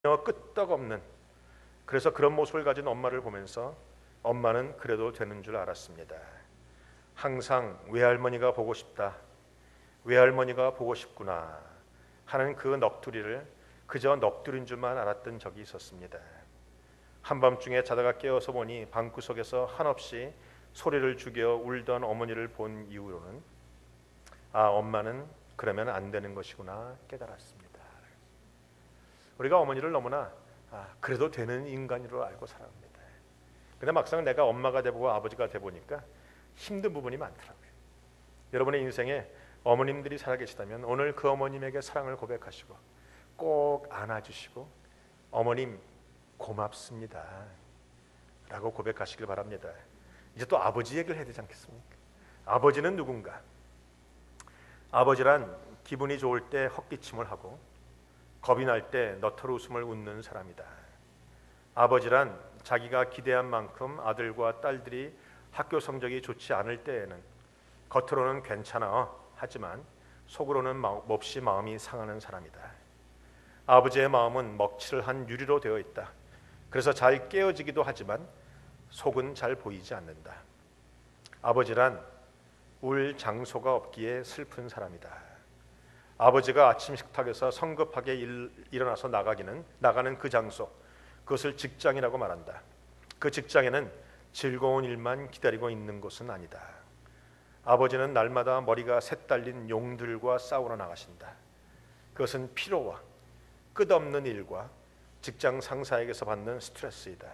끄떡없는, 그래서 그런 모습을 가진 엄마를 보면서 엄마는 그래도 되는 줄 알았습니다. 항상 외할머니가 보고 싶다, 외할머니가 보고 싶구나 하는 그 넋두리를 그저 넋두리인 줄만 알았던 적이 있었습니다. 한밤중에 자다가 깨어서 보니 방구석에서 한없이 소리를 죽여 울던 어머니를 본 이후로는 엄마는 그러면 안 되는 것이구나 깨달았습니다. 우리가 어머니를 너무나 그래도 되는 인간으로 알고 살아갑니다. 근데 막상 내가 엄마가 돼보고 아버지가 돼보니까 힘든 부분이 많더라고요. 여러분의 인생에 어머님들이 살아계시다면 오늘 그 어머님에게 사랑을 고백하시고 꼭 안아주시고 어머님 고맙습니다 라고 고백하시길 바랍니다. 이제 또 아버지 얘기를 해야 되지 않겠습니까? 아버지는 누군가? 아버지란 기분이 좋을 때 헛기침을 하고 겁이 날 때 너털 웃음을 웃는 사람이다. 아버지란 자기가 기대한 만큼 아들과 딸들이 학교 성적이 좋지 않을 때에는 겉으로는 괜찮아 하지만 속으로는 몹시 마음이 상하는 사람이다. 아버지의 마음은 먹칠을 한 유리로 되어 있다. 그래서 잘 깨어지기도 하지만 속은 잘 보이지 않는다. 아버지란 울 장소가 없기에 슬픈 사람이다. 아버지가 아침 식탁에서 성급하게 일어나서 나가는 그 장소, 그것을 직장이라고 말한다. 그 직장에는 즐거운 일만 기다리고 있는 곳은 아니다. 아버지는 날마다 머리가 셋 달린 용들과 싸우러 나가신다. 그것은 피로와 끝없는 일과 직장 상사에게서 받는 스트레스이다.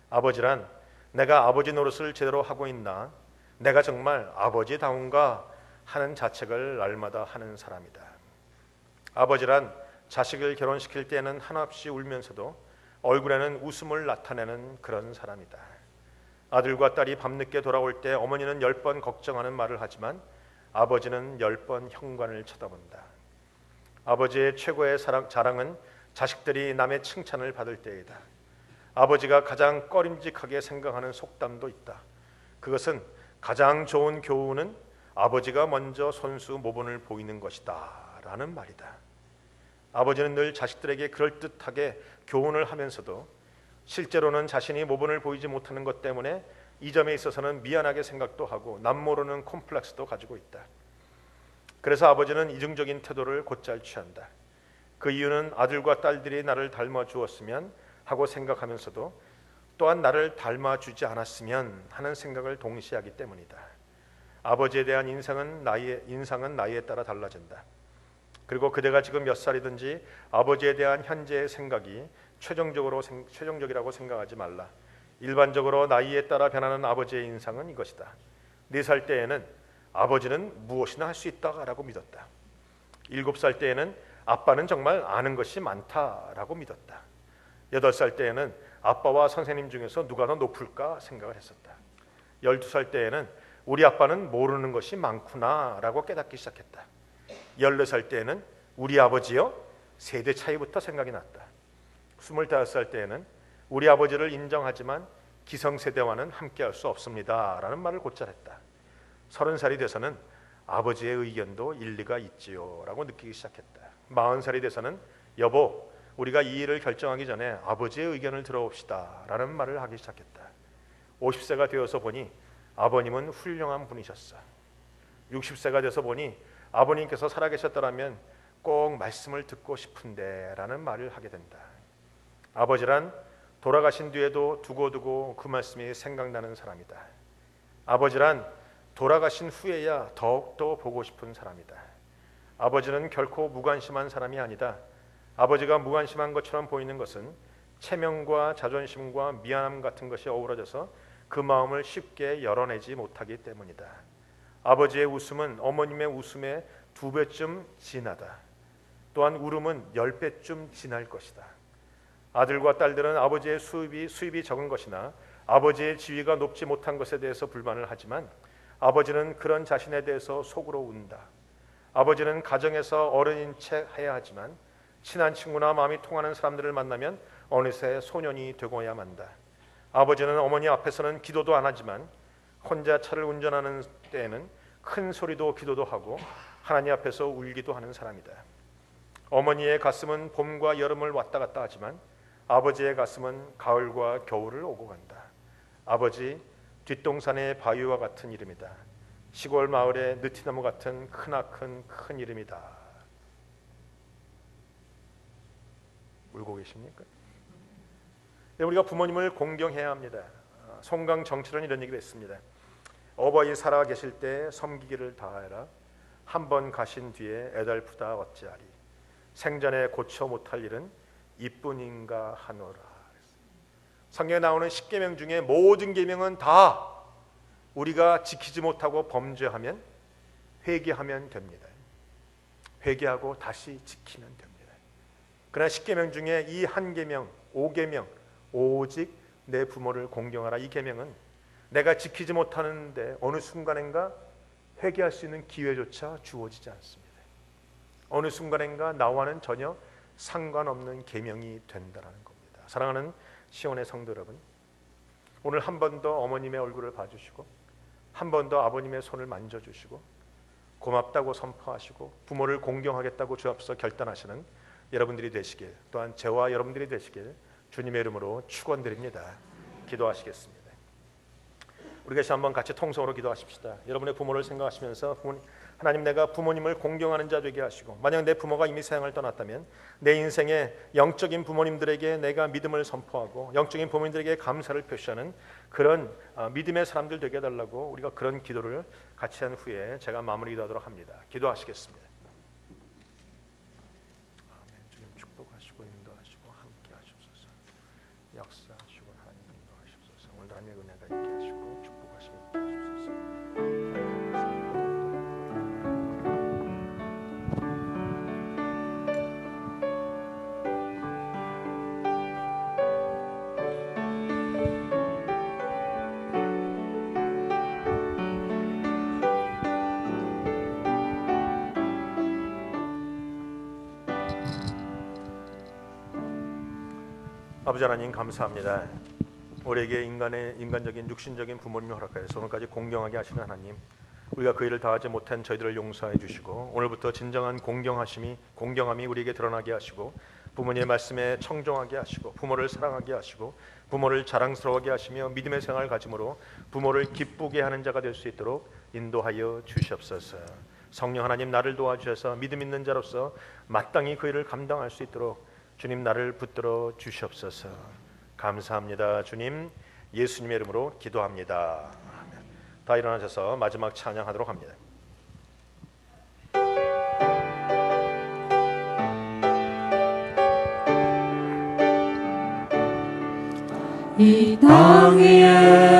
아버지란 내가 아버지 노릇을 제대로 하고 있나, 내가 정말 아버지다운가 하는 자책을 날마다 하는 사람이다. 아버지란 자식을 결혼시킬 때는 한없이 울면서도 얼굴에는 웃음을 나타내는 그런 사람이다. 아들과 딸이 밤늦게 돌아올 때 어머니는 10번 걱정하는 말을 하지만 아버지는 10번 현관을 쳐다본다. 아버지의 최고의 자랑은 자식들이 남의 칭찬을 받을 때이다. 아버지가 가장 꺼림직하게 생각하는 속담도 있다. 그것은 가장 좋은 교훈은 아버지가 먼저 손수 모본을 보이는 것이다 라는 말이다. 아버지는 늘 자식들에게 그럴듯하게 교훈을 하면서도 실제로는 자신이 모본을 보이지 못하는 것 때문에 이 점에 있어서는 미안하게 생각도 하고 남모르는 콤플렉스도 가지고 있다. 그래서 아버지는 이중적인 태도를 곧잘 취한다. 그 이유는 아들과 딸들이 나를 닮아 주었으면 하고 생각하면서도 또한 나를 닮아주지 않았으면 하는 생각을 동시에 하기 때문이다. 아버지에 대한 인상은 나이에 따라 달라진다. 그리고 그대가 지금 몇 살이든지 아버지에 대한 현재의 생각이 최종적이라고 생각하지 말라. 일반적으로 나이에 따라 변하는 아버지의 인상은 이것이다. 4살 때에는 아버지는 무엇이나 할 수 있다라고 믿었다. 7살 때에는 아빠는 정말 아는 것이 많다라고 믿었다. 8살 때에는 아빠와 선생님 중에서 누가 더 높을까 생각을 했었다. 12살 때에는 우리 아빠는 모르는 것이 많구나라고 깨닫기 시작했다. 14살 때에는 우리 아버지요? 세대 차이부터 생각이 났다. 25살 때에는 우리 아버지를 인정하지만 기성세대와는 함께할 수 없습니다 라는 말을 곧잘 했다. 30살이 돼서는 아버지의 의견도 일리가 있지요 라고 느끼기 시작했다. 40살이 돼서는 여보, 우리가 이 일을 결정하기 전에 아버지의 의견을 들어봅시다 라는 말을 하기 시작했다. 50세가 되어서 보니 아버님은 훌륭한 분이셨어. 60세가 돼서 보니 아버님께서 살아계셨더라면 꼭 말씀을 듣고 싶은데 라는 말을 하게 된다. 아버지란 돌아가신 뒤에도 두고두고 그 말씀이 생각나는 사람이다. 아버지란 돌아가신 후에야 더욱더 보고 싶은 사람이다. 아버지는 결코 무관심한 사람이 아니다. 아버지가 무관심한 것처럼 보이는 것은 체면과 자존심과 미안함 같은 것이 어우러져서 그 마음을 쉽게 열어내지 못하기 때문이다. 아버지의 웃음은 어머님의 웃음의 2배쯤 진하다. 또한 울음은 10배쯤 진할 것이다. 아들과 딸들은 아버지의 수입이 적은 것이나 아버지의 지위가 높지 못한 것에 대해서 불만을 하지만 아버지는 그런 자신에 대해서 속으로 운다. 아버지는 가정에서 어른인 채 해야 하지만 친한 친구나 마음이 통하는 사람들을 만나면 어느새 소년이 되고야 만다. 아버지는 어머니 앞에서는 기도도 안 하지만 혼자 차를 운전하는 때에는 큰 소리도 기도도 하고 하나님 앞에서 울기도 하는 사람이다. 어머니의 가슴은 봄과 여름을 왔다 갔다 하지만 아버지의 가슴은 가을과 겨울을 오고 간다. 아버지, 뒷동산의 바위와 같은 이름이다. 시골 마을의 느티나무 같은 크나큰 큰 이름이다. 울고 계십니까? 우리가 부모님을 공경해야 합니다. 송강 정철은 이런 얘기를 했습니다. 어버이 살아 계실 때 섬기기를 다하여라. 한 번 가신 뒤에 애달프다 어찌하리. 생전에 고쳐 못할 일은 이뿐인가 하노라. 성경에 나오는 10계명 중에 모든 계명은 다 우리가 지키지 못하고 범죄하면 회개하면 됩니다. 회개하고 다시 지키면 됩니다. 그러나 10계명 중에 이 한 계명, 5계명, 오직 내 부모를 공경하라, 이 계명은 내가 지키지 못하는데 어느 순간인가 회개할 수 있는 기회조차 주어지지 않습니다. 어느 순간인가 나와는 전혀 상관없는 계명이 된다는 겁니다. 사랑하는 시온의 성도 여러분, 오늘 한 번 더 어머님의 얼굴을 봐주시고 한 번 더 아버님의 손을 만져주시고 고맙다고 선포하시고 부모를 공경하겠다고 주 앞서 결단하시는 여러분들이 되시길, 또한 저와 여러분들이 되시길 주님의 이름으로 축원드립니다. 기도하시겠습니다. 우리 같이 한번 같이 통성으로 기도하십시다. 여러분의 부모를 생각하시면서 하나님, 내가 부모님을 공경하는 자 되게 하시고, 만약 내 부모가 이미 세상을 떠났다면 내 인생에 영적인 부모님들에게 내가 믿음을 선포하고 영적인 부모님들에게 감사를 표시하는 그런 믿음의 사람들 되게 해달라고 우리가 그런 기도를 같이 한 후에 제가 마무리 기도하도록 합니다. 기도하시겠습니다. 아멘. 주님 축복하시고 인도하시고 함께 하시옵소서. 역사하시고 하나님 인도하시옵소서. 오늘 하나님의 은혜가 있게 하시고 축복하시고 있게 하시옵소서. 아버지 하나님, 감사합니다. 우리에게 인간적인 육신적인 부모님을 허락하여서 오늘까지 공경하게 하시는 하나님, 우리가 그 일을 다하지 못한 저희들을 용서해 주시고 오늘부터 진정한 공경함이 우리에게 드러나게 하시고 부모님의 말씀에 청종하게 하시고 부모를 사랑하게 하시고 부모를 자랑스러워하게 하시며 믿음의 생활을 가짐으로 부모를 기쁘게 하는 자가 될 수 있도록 인도하여 주시옵소서. 성령 하나님, 나를 도와주셔서 믿음 있는 자로서 마땅히 그 일을 감당할 수 있도록 주님 나를 붙들어 주시옵소서. 감사합니다. 주님, 예수님의 이름으로 기도합니다. 아멘. 다 일어나셔서 마지막 찬양하도록 합니다. 이 땅 위에